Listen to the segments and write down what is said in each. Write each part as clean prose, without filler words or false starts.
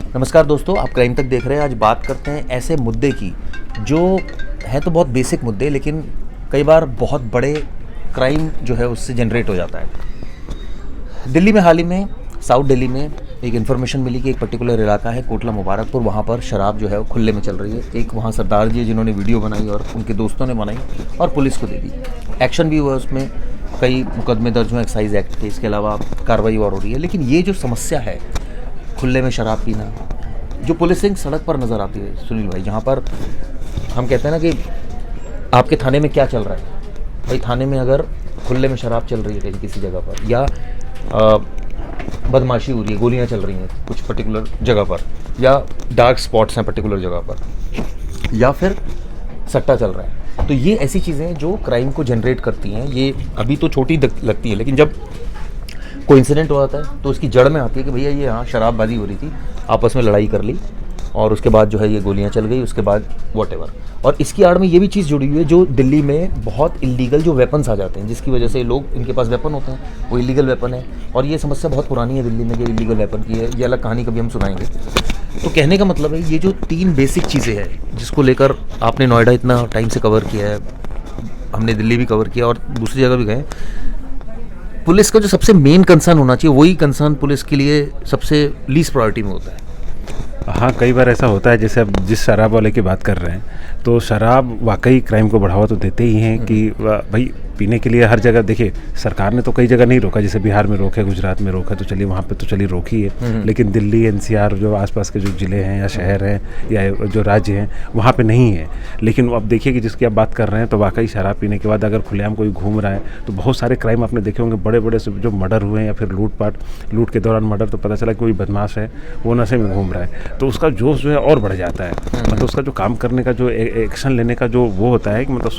नमस्कार दोस्तों, आप क्राइम तक देख रहे हैं। आज बात करते हैं ऐसे मुद्दे की जो है तो बहुत बेसिक मुद्दे, लेकिन कई बार बहुत बड़े क्राइम जो है उससे जनरेट हो जाता है। दिल्ली में हाल ही में, साउथ दिल्ली में एक इन्फॉर्मेशन मिली कि एक पर्टिकुलर इलाका है कोटला मुबारकपुर, वहाँ पर शराब जो है वो खुले में चल रही है। एक वहाँ सरदार जी जिन्होंने वीडियो बनाई और उनके दोस्तों ने बनाई और पुलिस को दे दी। एक्शन भी हुआ, उसमें कई मुकदमे दर्ज हुए एक्साइज एक्ट के, इसके अलावा कार्रवाई और हो रही है। लेकिन ये जो समस्या है खुले में शराब पीना, जो पुलिसिंग सड़क पर नज़र आती है सुनील भाई, जहाँ पर हम कहते हैं ना कि आपके थाने में क्या चल रहा है भाई, थाने में अगर खुले में शराब चल रही है कहीं किसी जगह पर, या बदमाशी हो रही है, गोलियां चल रही हैं कुछ पर्टिकुलर जगह पर, या डार्क स्पॉट्स हैं पर्टिकुलर जगह पर, या फिर सट्टा चल रहा है, तो ये ऐसी चीज़ें हैं जो क्राइम को जनरेट करती हैं। ये अभी तो छोटी लगती है, लेकिन जब कोई इंसिडेंट हो जाता है तो उसकी जड़ में आती है कि भैया ये यहाँ शराबबाजी हो रही थी, आपस में लड़ाई कर ली और उसके बाद जो है ये गोलियां चल गई, उसके बाद वॉटेवर। और इसकी आड़ में ये भी चीज़ जुड़ी हुई है, जो दिल्ली में बहुत इलीगल जो वेपन्स आ जाते हैं, जिसकी वजह से लोग, इनके पास वेपन होते हैं, वो इलीगल वेपन है। और ये समस्या बहुत पुरानी है दिल्ली में कि इलीगल वेपन की है, ये अलग कहानी कभी हम सुनाएंगे। तो कहने का मतलब है ये जो 3 बेसिक चीज़ें हैं जिसको लेकर आपने नोएडा इतना टाइम से कवर किया है, हमने दिल्ली भी कवर किया और दूसरी जगह भी गए। पुलिस का जो सबसे मेन कंसर्न होना चाहिए, वही कंसर्न पुलिस के लिए सबसे लीस्ट प्रायोरिटी में होता है। हाँ, कई बार ऐसा होता है, जैसे अब जिस शराब वाले की बात कर रहे हैं, तो शराब वाकई क्राइम को बढ़ावा तो देते ही हैं कि भाई पीने के लिए हर जगह, देखिए सरकार ने तो कई जगह नहीं रोका, जैसे बिहार में रोका, गुजरात में रोका, तो चलिए वहाँ पे तो चलिए रोकी है, लेकिन दिल्ली एनसीआर जो आसपास के जो ज़िले हैं या शहर हैं या जो राज्य हैं वहाँ पे नहीं है। लेकिन अब देखिए कि जिसकी आप बात कर रहे हैं, तो वाकई शराब पीने के बाद अगर खुलेआम कोई घूम रहा है तो बहुत सारे क्राइम आपने देखे होंगे, बड़े बड़े जो मर्डर हुए हैं या फिर लूट के दौरान मर्डर, तो पता चला कि कोई बदमाश है वो नशे में घूम रहा है, तो उसका जोश जो है और बढ़ जाता है। मतलब उसका जो काम करने का, जो एक्शन लेने का जो वो होता है कि मतलब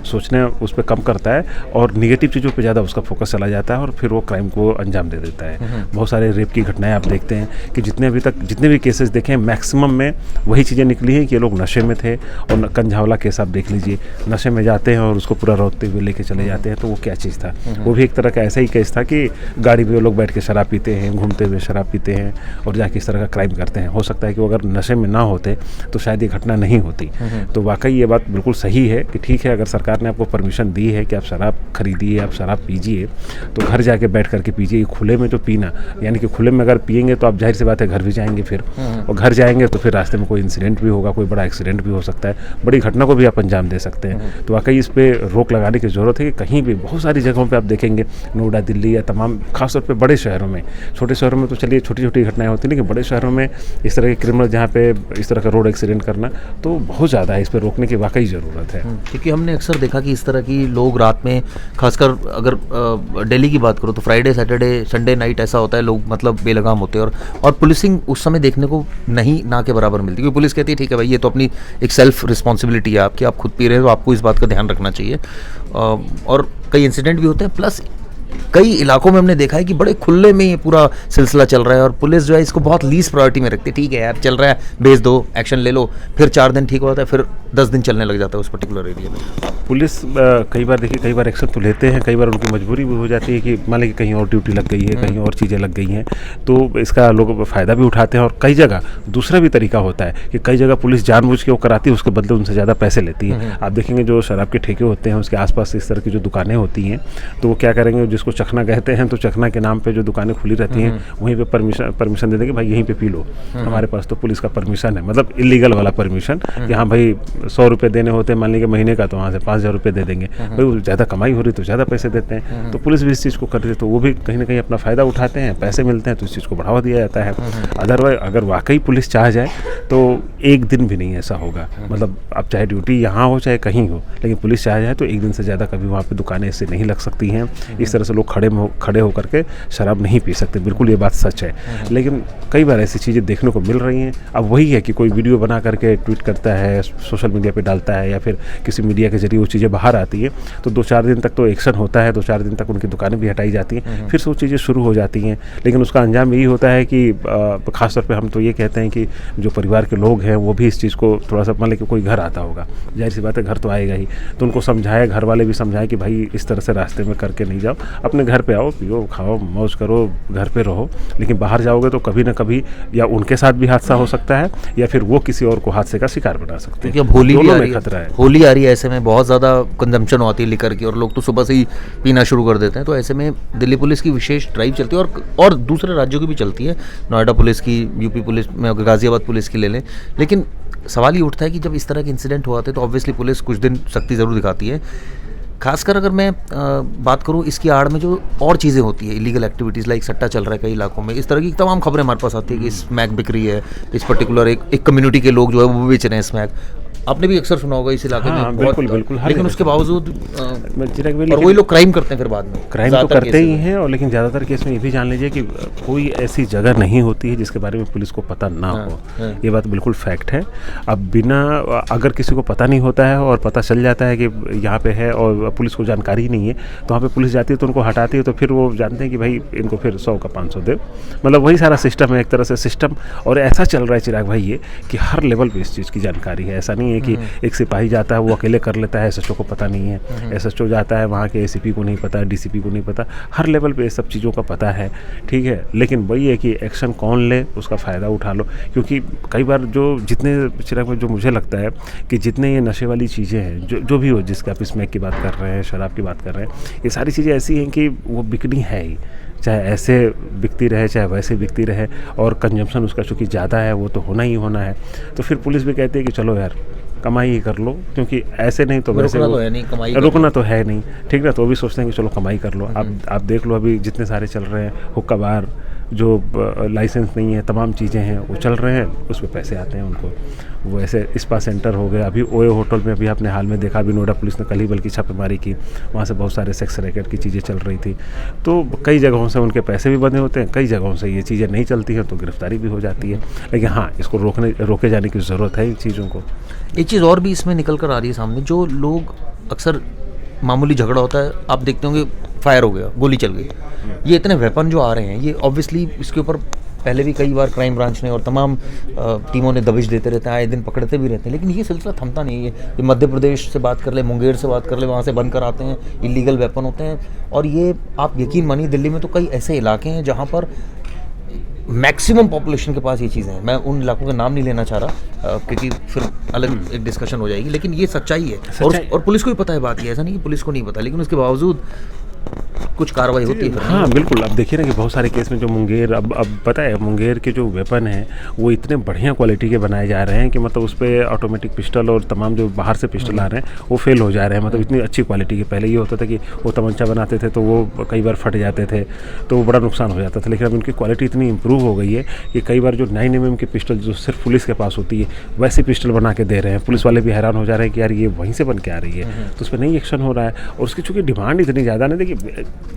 सोचना उस पर कम करता है और निगेटिव चीज़ों पे ज़्यादा उसका फोकस चला जाता है और फिर वो क्राइम को अंजाम दे देता है। बहुत सारे रेप की घटनाएं आप देखते हैं कि जितने भी केसेस देखे हैं, मैक्सिमम में वही चीज़ें निकली हैं कि ये लोग नशे में थे। और कंझावला केस आप देख लीजिए, नशे में जाते हैं और उसको पूरा रोकते हुए लेके चले जाते हैं, तो वो क्या चीज़ था? वो भी एक तरह का ऐसा ही केस था कि गाड़ी में वो लोग बैठ के शराब पीते हैं, घूमते हुए शराब पीते हैं और जाके इस तरह का क्राइम करते हैं। हो सकता है कि वो अगर नशे में ना होते तो शायद ये घटना नहीं होती। तो वाकई ये बात बिल्कुल सही है कि ठीक है, अगर सरकार ने आपको परमिशन दी है कि आप शराब खरीदिए, आप शराब पीजिए, तो घर जाके बैठ करके पीजिए। खुले में जो पीना, यानी कि खुले में अगर पिएंगे तो आप जाहिर सी बात है घर भी जाएंगे फिर, और घर जाएंगे तो फिर रास्ते में कोई इंसिडेंट भी होगा, कोई बड़ा एक्सीडेंट भी हो सकता है, बड़ी घटना को भी आप अंजाम दे सकते हैं। तो वाकई इस पर रोक लगाने की ज़रूरत है कि कहीं भी, बहुत सारी जगहों पर आप देखेंगे, नोएडा, दिल्ली या तमाम खासतौर पर बड़े शहरों में, छोटे शहरों में तो चलिए छोटी छोटी घटनाएं होती हैं, लेकिन बड़े शहरों में इस तरह के क्रिमिनल, जहाँ पे इस तरह का रोड एक्सीडेंट करना तो बहुत ज़्यादा है, इस पर रोकने की वाकई ज़रूरत है। क्योंकि हमने अक्सर देखा कि इस तरह की लोग रात में, खासकर अगर दिल्ली की बात करो तो फ्राइडे, सैटरडे, संडे नाइट ऐसा होता है, लोग मतलब बेलगाम होते हैं और पुलिसिंग उस समय देखने को नहीं ना के बराबर मिलती, क्योंकि पुलिस कहती है ठीक है भाई, ये तो अपनी एक सेल्फ रिस्पॉन्सिबिलिटी है आपकी, आप खुद पी रहे हैं तो आपको इस बात का ध्यान रखना चाहिए। और कई इंसिडेंट भी होते हैं, प्लस कई इलाकों में हमने देखा है कि बड़े खुले में ये पूरा सिलसिला चल रहा है और पुलिस जो है इसको बहुत लीस्ट प्रायोरिटी में रखती है। ठीक है यार, चल रहा है, भेज दो, एक्शन ले लो, फिर 4 दिन ठीक होता है, फिर 10 दिन चलने लग जाता है उस पर्टिकुलर एरिया में। पुलिस कई बार देखिए, कई बार एक्शन तो लेते हैं, कई बार उनकी मजबूरी भी हो जाती है कि मान लीजिए कहीं और ड्यूटी लग गई है, कहीं और चीज़ें लग गई हैं, तो इसका लोग फ़ायदा भी उठाते हैं। और कई जगह दूसरा भी तरीका होता है कि कई जगह पुलिस जानबूझ के वो कराती है, उसके बदले उनसे ज़्यादा पैसे लेती है। आप देखेंगे जो शराब के ठेके होते हैं उसके आसपास इस तरह की जो दुकानें होती हैं, तो वो क्या करेंगे, जिसको चखना कहते हैं, तो चखना के नाम पे जो दुकानें खुली रहती हैं वहीं पे परमिशन दे देंगे, भाई यहीं पे पी लो, हमारे पास तो पुलिस का परमिशन है, मतलब इलीगल वाला परमिशन कि हाँ भाई 100 रुपये देने होते हैं मान लीजिए महीने का, तो वहाँ से 5000 रुपये दे देंगे, भाई वो ज़्यादा कमाई हो रही तो ज़्यादा पैसे देते हैं। तो पुलिस भी इस चीज़ को करती है, तो वो भी कहीं ना कहीं अपना फ़ायदा उठाते हैं, पैसे मिलते हैं तो इस चीज़ को बढ़ावा दिया जाता है। अदरवाइज अगर वाकई पुलिस चाह जाए तो एक दिन भी नहीं ऐसा होगा, मतलब आप चाहे ड्यूटी यहाँ हो चाहे कहीं हो, लेकिन पुलिस चाह जाए तो एक दिन से ज़्यादा कभी वहाँ पर दुकानें इससे नहीं लग सकती हैं। इस तरह से लोग खड़े होकर के शराब नहीं पी सकते, बिल्कुल ये बात सच है। लेकिन कई बार ऐसी चीज़ें देखने को मिल रही हैं। अब वही है कि कोई वीडियो बना करके ट्वीट करता है, सोशल मीडिया पे डालता है, या फिर किसी मीडिया के जरिए वो चीज़ें बाहर आती है, तो 2-4 दिन तक तो एक्शन होता है, 2-4 दिन तक उनकी दुकानें भी हटाई जाती हैं, फिर से वो चीज़ें शुरू हो जाती हैं। लेकिन उसका अंजाम यही होता है कि खासतौर पर हम तो ये कहते हैं कि जो परिवार परिवार के लोग हैं वो भी इस चीज़ को थोड़ा सा, मान लें कि कोई घर आता होगा, जाहिर सी बात है घर तो आएगा ही, तो उनको समझाए, घर वाले भी समझाएं कि भाई इस तरह से रास्ते में करके नहीं जाओ, अपने घर पे आओ, पियो खाओ मौज करो, घर पे रहो, लेकिन बाहर जाओगे तो कभी ना कभी या उनके साथ भी हादसा हो सकता है या फिर वो किसी और को हादसे का शिकार बना सकते हैं, क्योंकि अब होली भी दोनों आ में रही है, खतरा है। होली आ रही है, ऐसे में बहुत ज़्यादा कंजम्पशन होती है लिकर की और लोग तो सुबह से ही पीना शुरू कर देते हैं। तो ऐसे में दिल्ली पुलिस की विशेष ड्राइव चलती है और दूसरे राज्यों की भी चलती है, नोएडा पुलिस की, यूपी पुलिस में, गाज़ियाबाद पुलिस की ले लें। लेकिन सवाल ये उठता है कि जब इस तरह के इंसिडेंट होते हैं तो ऑब्वियसली पुलिस कुछ दिन सख्ती ज़रूर दिखाती है। खासकर अगर मैं बात करूं इसकी आड़ में जो और चीज़ें होती है, इलीगल एक्टिविटीज़ लाइक सट्टा चल रहा है कई इलाकों में, इस तरह की तमाम खबरें हमारे पास आती है कि स्मैक बिक रही है, इस पर्टिकुलर एक कम्युनिटी के लोग जो है वो बेच रहे हैं स्मैक। आपने भी अक्सर सुना होगा इस इलाके में, बिल्कुल बिल्कुल, लेकिन उसके बावजूद और वही वही लोग क्राइम करते हैं फिर बाद में, क्राइम तो करते ही हैं। और लेकिन ज़्यादातर केस में ये भी जान लीजिए कि कोई ऐसी जगह नहीं होती है जिसके बारे में पुलिस को पता ना हो, ये बात बिल्कुल फैक्ट है। अब बिना, अगर किसी को पता नहीं होता है और पता चल जाता है कि यहाँ पे है और पुलिस को जानकारी नहीं है, तो वहाँ पे पुलिस जाती है तो उनको हटाती है, तो फिर वो जानते हैं कि भाई इनको फिर 100 का 500 दे, मतलब वही सारा सिस्टम है एक तरह से सिस्टम। और ऐसा चल रहा है चिराग भाई ये कि हर लेवल पे इस चीज़ की जानकारी है, ऐसा नहीं है कि एक सिपाही जाता है वो अकेले कर लेता है, एसएचओ को पता नहीं है, एसएचओ जाता है वहाँ के एसीपी को नहीं पता, डीसीपी को नहीं पता, हर लेवल पे ये सब चीज़ों का पता है, ठीक है। लेकिन वही है कि एक्शन कौन ले, उसका फ़ायदा उठा लो, क्योंकि कई बार जो जितने चिराग में जो मुझे लगता है कि जितने ये नशे वाली चीज़ें हैं, जो भी हो, जिसके आप स्मैक की बात कर रहे हैं, शराब की बात कर रहे हैं, ये सारी चीज़ें ऐसी हैं कि वो बिकनी है ही, चाहे ऐसे बिकती रहे चाहे वैसे बिकती रहे, और कंजम्पशन उसका चूँकि ज़्यादा है वो तो होना ही होना है। तो फिर पुलिस भी कहती है कि चलो यार कमाई ही कर लो, क्योंकि ऐसे नहीं तो वैसे रुकना तो है नहीं, कमाई रुकना तो है नहीं, ठीक ना। तो भी सोचते हैं कि चलो कमाई कर लो। आप देख लो अभी जितने सारे चल रहे हैं हुक्का बार, जो लाइसेंस नहीं है, तमाम चीज़ें हैं वो चल रहे हैं, उस पर पैसे आते हैं उनको। वो ऐसे स्पा सेंटर हो गए, अभी ओयो होटल में अभी आपने हाल में देखा, अभी नोएडा पुलिस ने कल ही बल्कि छापेमारी की, वहाँ से बहुत सारे सेक्स रैकेट की चीज़ें चल रही थी। तो कई जगहों से उनके पैसे भी बंधे होते हैं, कई जगहों से ये चीज़ें नहीं चलती हैं तो गिरफ्तारी भी हो जाती है। लेकिन हाँ, इसको रोके जाने की ज़रूरत है इन चीज़ों को। एक चीज़ और भी इसमें निकल कर आ रही है सामने, जो लोग अक्सर मामूली झगड़ा होता है, आप देखते होंगे फायर हो गया, गोली चल गई, ये इतने वेपन जो आ रहे हैं, ये ऑब्वियसली इसके ऊपर पहले भी कई बार क्राइम ब्रांच ने और तमाम टीमों ने दबिश देते रहते हैं, आए दिन पकड़ते भी रहते हैं, लेकिन ये सिलसिला थमता नहीं है। ये मध्य प्रदेश से बात कर ले, मुंगेर से बात कर ले, वहाँ से बन कर आते हैं, इलीगल वेपन होते हैं। और ये आप यकीन मानिए, दिल्ली में तो कई ऐसे इलाके हैं जहाँ पर मैक्सिमम पॉपुलेशन के पास ये चीज़ें हैं। मैं उन इलाकों का नाम नहीं लेना चाह रहा क्योंकि फिर अलग एक डिस्कशन हो जाएगी, लेकिन ये सच्चाई है। और पुलिस को भी पता है बात, ये ऐसा नहीं कि पुलिस को नहीं पता, लेकिन उसके बावजूद कुछ कार्रवाई होती है। हाँ बिल्कुल, अब देखिए ना कि बहुत सारे केस में जो मुंगेर, अब पता है मुंगेर के जो वेपन हैं वो इतने बढ़िया क्वालिटी के बनाए जा रहे हैं कि मतलब उस पर ऑटोमेटिक पिस्टल और तमाम जो बाहर से पिस्टल आ रहे हैं वो फेल हो जा रहे हैं, मतलब इतनी अच्छी क्वालिटी के। पहले ये होता था कि वो तमंचा बनाते थे तो वो कई बार फट जाते थे तो वो बड़ा नुकसान हो जाता था, लेकिन अब उनकी क्वालिटी इतनी इंप्रूव हो गई है कि कई बार जो 9mm की पिस्टल जो सिर्फ पुलिस के पास होती है वैसी पिस्टल बना के दे रहे हैं। पुलिस वाले भी हैरान हो जा रहे हैं कि यार ये वहीं से बन के आ रही है, तो उस पर नहीं एक्शन हो रहा है। और उसकी चूँकि डिमांड इतनी ज़्यादा नहीं,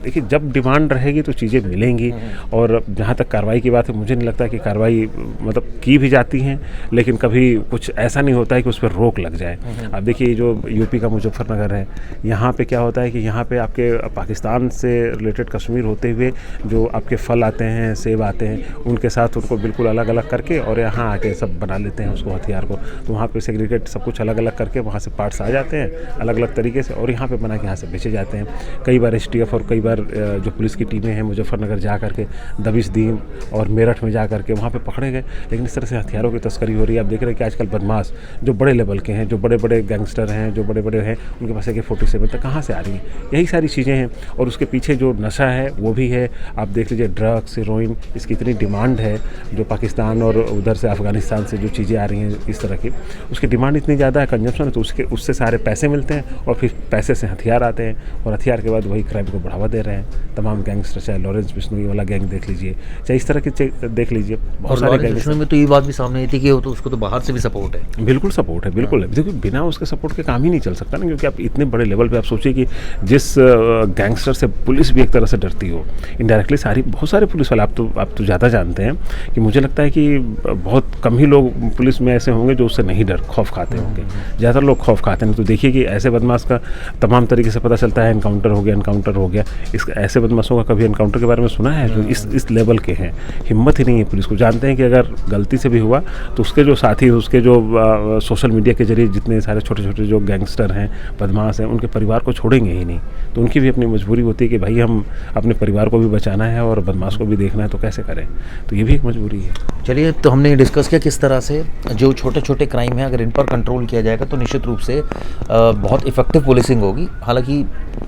देखिए जब डिमांड रहेगी तो चीज़ें मिलेंगी। और जहाँ तक कार्रवाई की बात है, मुझे नहीं लगता कि कार्रवाई मतलब की भी जाती हैं, लेकिन कभी कुछ ऐसा नहीं होता है कि उस पर रोक लग जाए। अब देखिए जो यूपी का मुजफ्फरनगर है, यहाँ पे क्या होता है कि यहाँ पे आपके पाकिस्तान से रिलेटेड कश्मीर होते हुए जो आपके फल आते हैं, सेब आते हैं, उनके साथ उनको बिल्कुल अलग अलग करके और यहाँ आके सब बना लेते हैं उसको, हथियार को। तो वहाँ पे सेग्रीगेट सब कुछ अलग अलग करके वहाँ से पार्ट्स आ जाते हैं अलग अलग तरीके से और यहाँ पे बना के यहाँ से बेचे जाते हैं। कई बार STF और कई बार जो पुलिस की टीमें हैं मुजफ्फरनगर जा करके दबिश दी और मेरठ में जा करके वहाँ पे पकड़े गए। लेकिन इस तरह से हथियारों की तस्करी हो रही है। आप देख रहे हैं कि आजकल बदमाश जो बड़े लेवल के हैं, जो बड़े बड़े गैंगस्टर हैं, जो बड़े बड़े हैं, उनके पास AK-47 तक कहाँ से आ रही हैं? यही सारी चीज़ें हैं। और उसके पीछे जो नशा है वो भी है। आप देख लीजिए ड्रग्स, हीरोइन, इसकी इतनी डिमांड है जो पाकिस्तान और उधर से अफ़गानिस्तान से जो चीज़ें आ रही हैं इस तरह की, उसकी डिमांड इतनी ज़्यादा है, कंजम्पशन है, तो उससे सारे पैसे मिलते हैं और फिर पैसे से हथियार आते हैं और हथियार के बाद वही क्राइम को बढ़ावा दे रहे हैं तमाम गैंगस्टर, चाहे लॉरेंस बिश्नोई वाला गैंग देख लीजिए, चाहे इस तरह के देख लीजिए, बहुत सारे गैंगस्टर में तो ये बात भी सामने आई थी कि तो उसको तो बाहर से भी सपोर्ट है। बिल्कुल सपोर्ट है, बिल्कुल है। देखिए बिना उसके सपोर्ट के काम ही नहीं चल सकता ना, क्योंकि आप इतने बड़े लेवल पे आप सोचिए कि जिस गैंगस्टर से पुलिस भी एक तरह से डरती हो, इनडायरेक्टली बहुत सारे पुलिस वाले आप तो ज़्यादा जानते हैं कि मुझे लगता है कि बहुत कम ही लोग पुलिस में ऐसे होंगे जो उससे नहीं खौफ खाते होंगे। ज़्यादातर लोग खौफ खाते हैं। तो देखिए कि ऐसे बदमाश का तमाम तरीके से पता चलता है, एनकाउंटर हो गया इस ऐसे बदमाशों का कभी एनकाउंटर के बारे में सुना है जो इस लेवल के हैं? हिम्मत ही नहीं है पुलिस को। जानते हैं कि अगर गलती से भी हुआ तो उसके जो साथी, उसके जो सोशल मीडिया के जरिए जितने सारे छोटे छोटे जो गैंगस्टर हैं, बदमाश हैं, उनके परिवार को छोड़ेंगे ही नहीं। तो उनकी भी अपनी मजबूरी होती है कि भाई हम अपने परिवार को भी बचाना है और बदमाश को भी देखना है, तो कैसे करें? तो ये भी एक मजबूरी है। चलिए, तो हमने डिस्कस किया किस तरह से जो छोटे छोटे क्राइम हैं अगर इन पर कंट्रोल किया जाएगा तो निश्चित रूप से बहुत इफेक्टिव पुलिसिंग होगी। हालांकि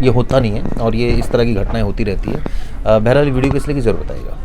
ये होता नहीं है और ये इस तरह की घटनाएं होती रहती है। बहरहाल वीडियो को इसलिए की ज़रूरत बताएगा।